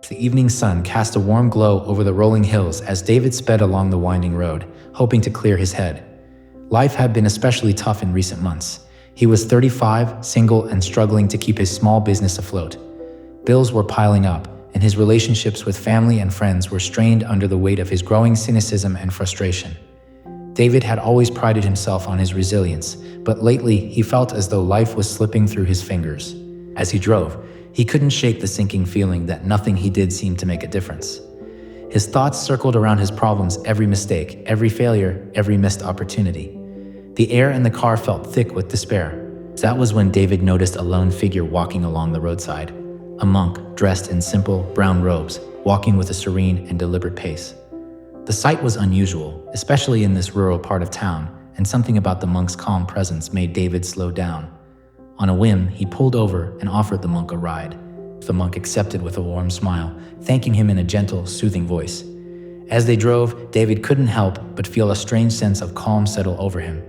The evening sun cast a warm glow over the rolling hills as David sped along the winding road, hoping to clear his head. Life had been especially tough in recent months. He was 35, single, and struggling to keep his small business afloat. Bills were piling up, and his relationships with family and friends were strained under the weight of his growing cynicism and frustration. David had always prided himself on his resilience, but lately he felt as though life was slipping through his fingers. As he drove, he couldn't shake the sinking feeling that nothing he did seemed to make a difference. His thoughts circled around his problems, every mistake, every failure, every missed opportunity. The air in the car felt thick with despair. That was when David noticed a lone figure walking along the roadside. A monk, dressed in simple, brown robes, walking with a serene and deliberate pace. The sight was unusual, especially in this rural part of town, and something about the monk's calm presence made David slow down. On a whim, he pulled over and offered the monk a ride. The monk accepted with a warm smile, thanking him in a gentle, soothing voice. As they drove, David couldn't help but feel a strange sense of calm settle over him.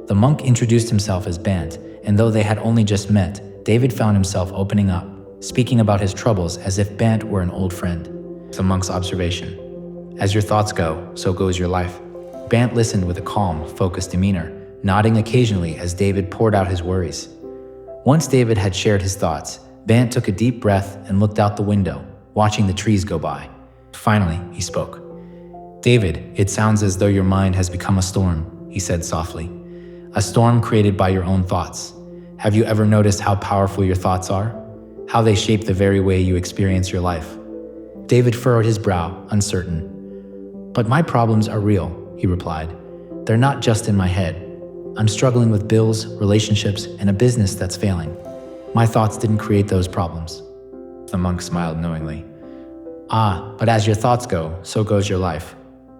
The monk introduced himself as Bant, and though they had only just met, David found himself opening up, speaking about his troubles as if Bant were an old friend. The monk's observation. As your thoughts go, so goes your life. Bant listened with a calm, focused demeanor, nodding occasionally as David poured out his worries. Once David had shared his thoughts, Bant took a deep breath and looked out the window, watching the trees go by. Finally, he spoke. "David, it sounds as though your mind has become a storm," he said softly. "A storm created by your own thoughts. Have you ever noticed how powerful your thoughts are? How they shape the very way you experience your life?" David furrowed his brow, uncertain. "But my problems are real," he replied. "They're not just in my head. I'm struggling with bills, relationships, and a business that's failing. My thoughts didn't create those problems." The monk smiled knowingly. "Ah, but as your thoughts go, so goes your life.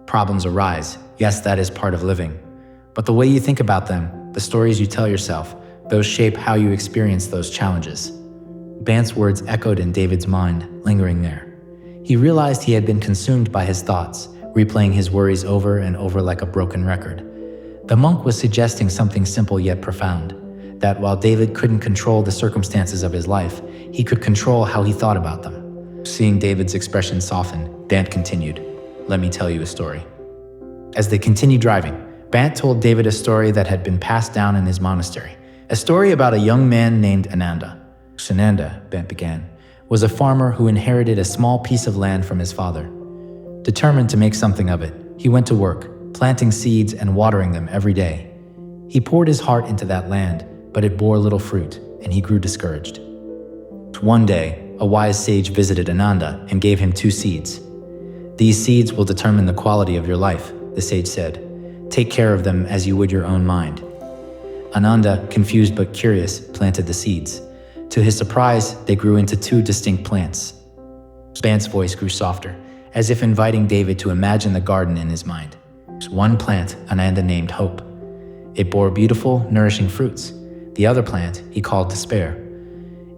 Problems arise. Yes, that is part of living. But the way you think about them, the stories you tell yourself, those shape how you experience those challenges." Bant's words echoed in David's mind, lingering there. He realized he had been consumed by his thoughts, replaying his worries over and over like a broken record. The monk was suggesting something simple yet profound, that while David couldn't control the circumstances of his life, he could control how he thought about them. Seeing David's expression soften, Bant continued, "Let me tell you a story." As they continued driving, Bant told David a story that had been passed down in his monastery, a story about a young man named Ananda. Ananda, Bant began, was a farmer who inherited a small piece of land from his father. Determined to make something of it, he went to work, planting seeds and watering them every day. He poured his heart into that land, but it bore little fruit, and he grew discouraged. One day, a wise sage visited Ananda and gave him 2 seeds. "These seeds will determine the quality of your life," the sage said. "Take care of them as you would your own mind." Ananda, confused but curious, planted the seeds. To his surprise, they grew into 2 distinct plants. Bant's voice grew softer, as if inviting David to imagine the garden in his mind. One plant Ananda named Hope. It bore beautiful, nourishing fruits. The other plant he called Despair.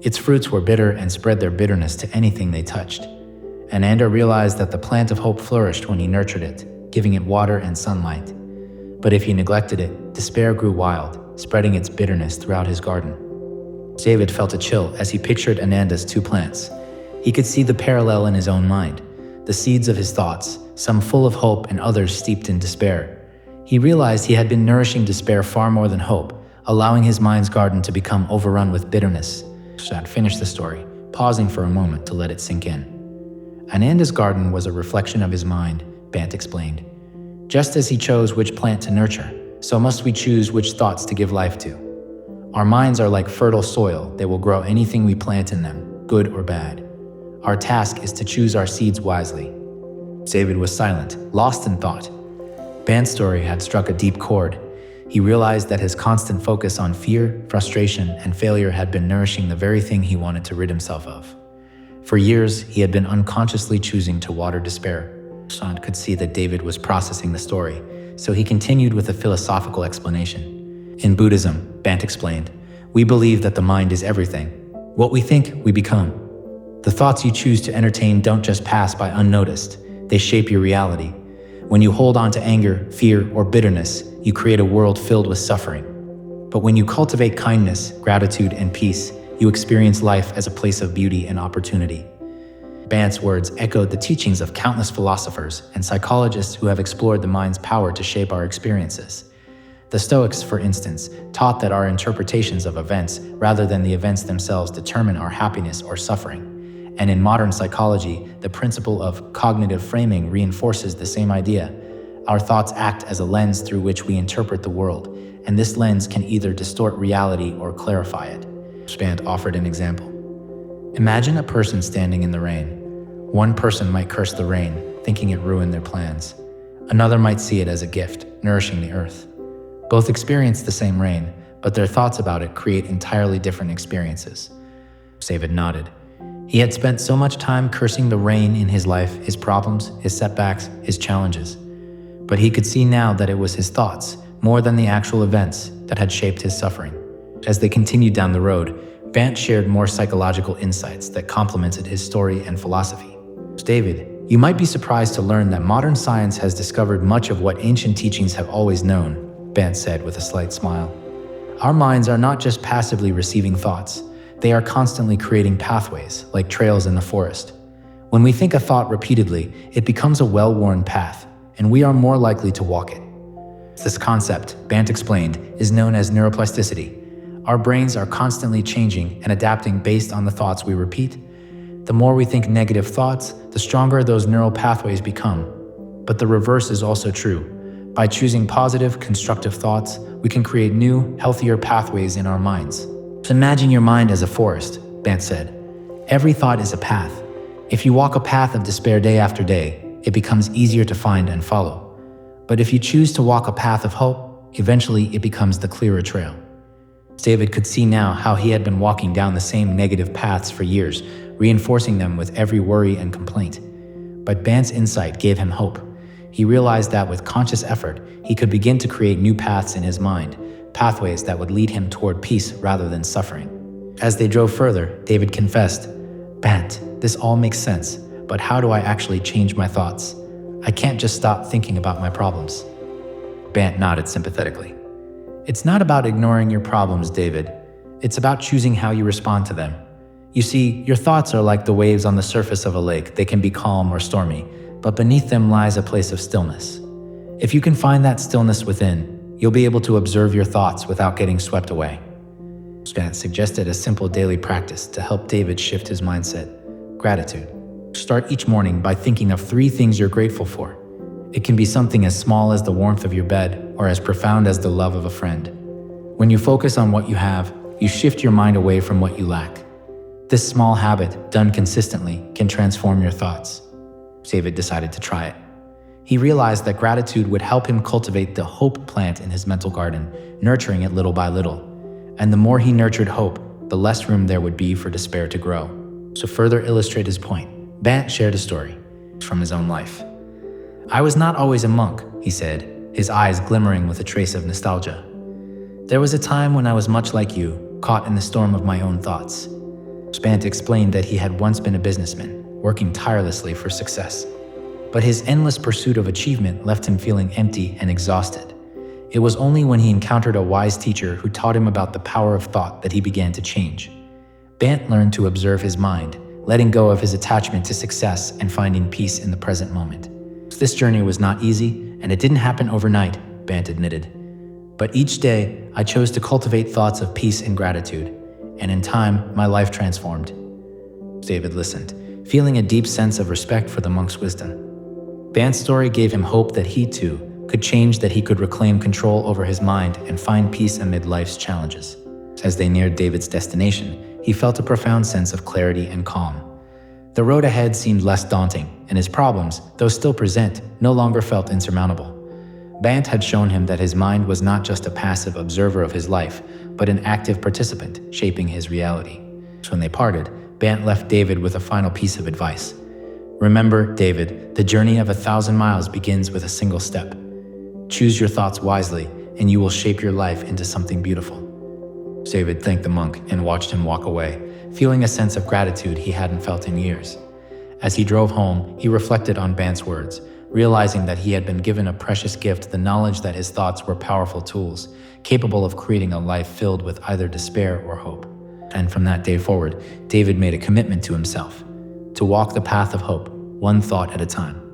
Its fruits were bitter and spread their bitterness to anything they touched. Ananda realized that the plant of hope flourished when he nurtured it, giving it water and sunlight. But if he neglected it, despair grew wild, spreading its bitterness throughout his garden. David felt a chill as he pictured Ananda's 2 plants. He could see the parallel in his own mind, the seeds of his thoughts, some full of hope and others steeped in despair. He realized he had been nourishing despair far more than hope, allowing his mind's garden to become overrun with bitterness. Shad finished the story, pausing for a moment to let it sink in. Ananda's garden was a reflection of his mind, Bant explained. Just as he chose which plant to nurture, so must we choose which thoughts to give life to. Our minds are like fertile soil. They will grow anything we plant in them, good or bad. Our task is to choose our seeds wisely. David was silent, lost in thought. Bant's story had struck a deep chord. He realized that his constant focus on fear, frustration, and failure had been nourishing the very thing he wanted to rid himself of. For years, he had been unconsciously choosing to water despair. Sant could see that David was processing the story, so he continued with a philosophical explanation. In Buddhism, Bant explained, we believe that the mind is everything. What we think, we become. The thoughts you choose to entertain don't just pass by unnoticed. They shape your reality. When you hold on to anger, fear, or bitterness, you create a world filled with suffering. But when you cultivate kindness, gratitude, and peace, you experience life as a place of beauty and opportunity. Bant's words echoed the teachings of countless philosophers and psychologists who have explored the mind's power to shape our experiences. The Stoics, for instance, taught that our interpretations of events, rather than the events themselves, determine our happiness or suffering. And in modern psychology, the principle of cognitive framing reinforces the same idea. Our thoughts act as a lens through which we interpret the world, and this lens can either distort reality or clarify it. Bant offered an example. Imagine a person standing in the rain. One person might curse the rain, thinking it ruined their plans. Another might see it as a gift, nourishing the earth. Both experience the same rain, but their thoughts about it create entirely different experiences. David nodded. He had spent so much time cursing the rain in his life, his problems, his setbacks, his challenges. But he could see now that it was his thoughts, more than the actual events, that had shaped his suffering. As they continued down the road, Bant shared more psychological insights that complemented his story and philosophy. David, you might be surprised to learn that modern science has discovered much of what ancient teachings have always known, Bant said with a slight smile. Our minds are not just passively receiving thoughts, they are constantly creating pathways, like trails in the forest. When we think a thought repeatedly, it becomes a well-worn path, and we are more likely to walk it. This concept, Bant explained, is known as neuroplasticity. Our brains are constantly changing and adapting based on the thoughts we repeat. The more we think negative thoughts, the stronger those neural pathways become. But the reverse is also true. By choosing positive, constructive thoughts, we can create new, healthier pathways in our minds. So imagine your mind as a forest, Bant said. Every thought is a path. If you walk a path of despair day after day, it becomes easier to find and follow. But if you choose to walk a path of hope, eventually it becomes the clearer trail. David could see now how he had been walking down the same negative paths for years, reinforcing them with every worry and complaint. But Bant's insight gave him hope. He realized that with conscious effort, he could begin to create new paths in his mind, pathways that would lead him toward peace rather than suffering. As they drove further, David confessed, Bant, this all makes sense, but how do I actually change my thoughts? I can't just stop thinking about my problems. Bant nodded sympathetically. It's not about ignoring your problems, David. It's about choosing how you respond to them. You see, your thoughts are like the waves on the surface of a lake. They can be calm or stormy, but beneath them lies a place of stillness. If you can find that stillness within, you'll be able to observe your thoughts without getting swept away. Bant suggested a simple daily practice to help David shift his mindset: gratitude. Start each morning by thinking of 3 things you're grateful for. It can be something as small as the warmth of your bed or as profound as the love of a friend. When you focus on what you have, you shift your mind away from what you lack. This small habit, done consistently, can transform your thoughts. David decided to try it. He realized that gratitude would help him cultivate the hope plant in his mental garden, nurturing it little by little. And the more he nurtured hope, the less room there would be for despair to grow. To further illustrate his point, Bant shared a story from his own life. I was not always a monk, he said, his eyes glimmering with a trace of nostalgia. There was a time when I was much like you, caught in the storm of my own thoughts. Bant explained that he had once been a businessman, working tirelessly for success. But his endless pursuit of achievement left him feeling empty and exhausted. It was only when he encountered a wise teacher who taught him about the power of thought that he began to change. Bant learned to observe his mind, letting go of his attachment to success and finding peace in the present moment. This journey was not easy, and it didn't happen overnight, Bant admitted. But each day, I chose to cultivate thoughts of peace and gratitude, and in time, my life transformed. David listened, feeling a deep sense of respect for the monk's wisdom. Bant's story gave him hope that he, too, could change, that he could reclaim control over his mind and find peace amid life's challenges. As they neared David's destination, he felt a profound sense of clarity and calm. The road ahead seemed less daunting, and his problems, though still present, no longer felt insurmountable. Bant had shown him that his mind was not just a passive observer of his life, but an active participant shaping his reality. When they parted, Bant left David with a final piece of advice. Remember, David, the journey of 1,000 miles begins with a single step. Choose your thoughts wisely, and you will shape your life into something beautiful. David thanked the monk and watched him walk away, feeling a sense of gratitude he hadn't felt in years. As he drove home, he reflected on Bant's words, realizing that he had been given a precious gift, the knowledge that his thoughts were powerful tools, capable of creating a life filled with either despair or hope. And from that day forward, David made a commitment to himself. to walk the path of hope, one thought at a time.